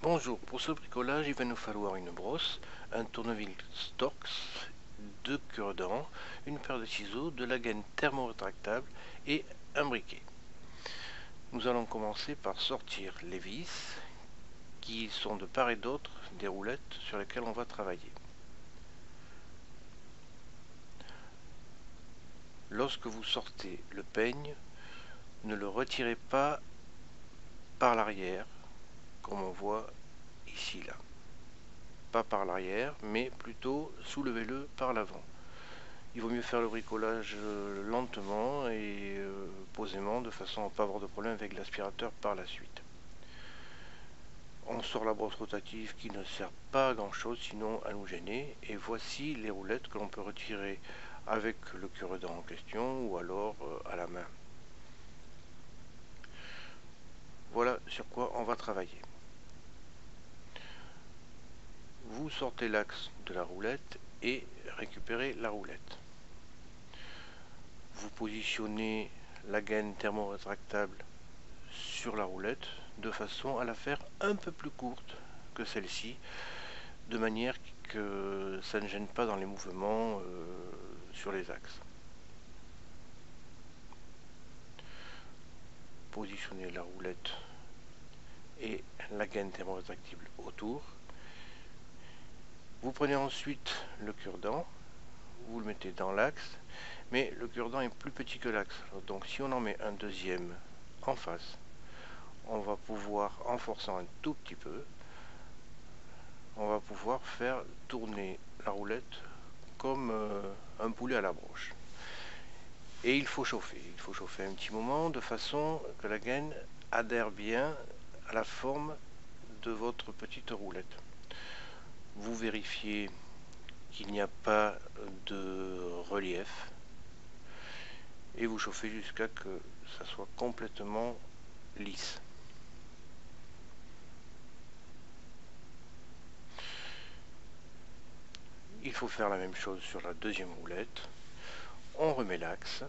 Bonjour, pour ce bricolage, il va nous falloir une brosse, un tournevis Storks, deux cure-dents, une paire de ciseaux, de la gaine thermo-rétractable et un briquet. Nous allons commencer par sortir les vis qui sont de part et d'autre des roulettes sur lesquelles on va travailler. Lorsque vous sortez le peigne, ne le retirez pas par l'arrière, comme on voit ici là. Pas par l'arrière, mais plutôt soulevez-le par l'avant. Il vaut mieux faire le bricolage lentement et posément, de façon à ne pas avoir de problème avec l'aspirateur par la suite. On sort la brosse rotative qui ne sert pas à grand chose sinon à nous gêner, et voici les roulettes que l'on peut retirer avec le cure-dent en question ou alors à la main. Voilà sur quoi on va travailler. Vous sortez l'axe de la roulette et récupérez la roulette. Vous positionnez la gaine thermo-rétractable sur la roulette de façon à la faire un peu plus courte que celle-ci, de manière que ça ne gêne pas dans les mouvements sur les axes. Positionnez la roulette et la gaine thermo-rétractable autour. Vous prenez ensuite le cure-dent, vous le mettez dans l'axe, mais le cure-dent est plus petit que l'axe, donc si on en met un deuxième en face, on va pouvoir, en forçant un tout petit peu, on va pouvoir faire tourner la roulette comme un poulet à la broche. Et il faut chauffer un petit moment de façon que la gaine adhère bien à la forme de votre petite roulette. Vous vérifiez qu'il n'y a pas de relief et vous chauffez jusqu'à que ça soit complètement lisse. Il faut faire la même chose sur la deuxième roulette. On remet l'axe,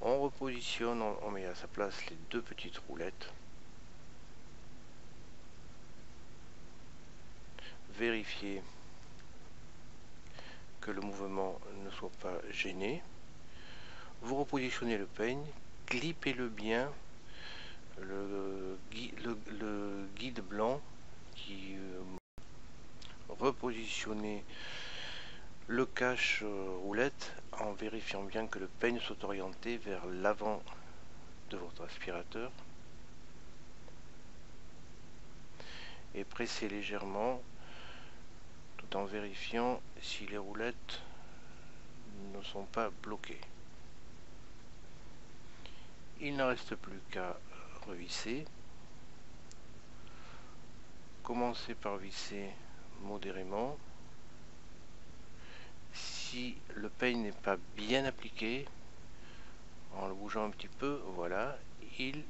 on repositionne, on met à sa place les deux petites roulettes. Vérifiez que le mouvement ne soit pas gêné. Vous repositionnez le peigne, clippez-le bien, le guide blanc qui repositionnez le cache roulette en vérifiant bien que le peigne soit orienté vers l'avant de votre aspirateur et pressez légèrement tout en vérifiant si les roulettes ne sont pas bloquées. Il ne reste plus qu'à revisser. Commencez par visser modérément. Si le peigne n'est pas bien appliqué, en le bougeant un petit peu, voilà, il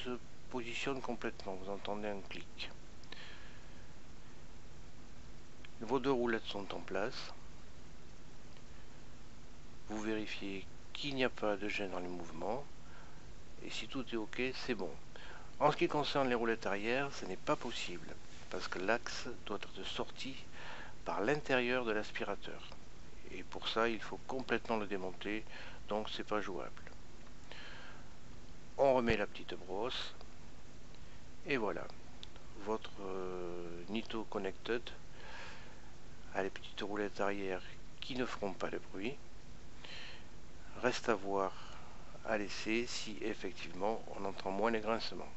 se positionne complètement. Vous entendez un clic. Vos deux roulettes sont en place. Vous vérifiez qu'il n'y a pas de gêne dans les mouvements. Et si tout est OK, c'est bon. En ce qui concerne les roulettes arrière, ce n'est pas possible, parce que l'axe doit être sorti par l'intérieur de l'aspirateur. Et pour ça, il faut complètement le démonter, donc c'est pas jouable. On remet la petite brosse, et voilà, votre Nito Connected a les petites roulettes arrière qui ne feront pas de bruit. Reste à voir, à l'essai, si effectivement on entend moins les grincements.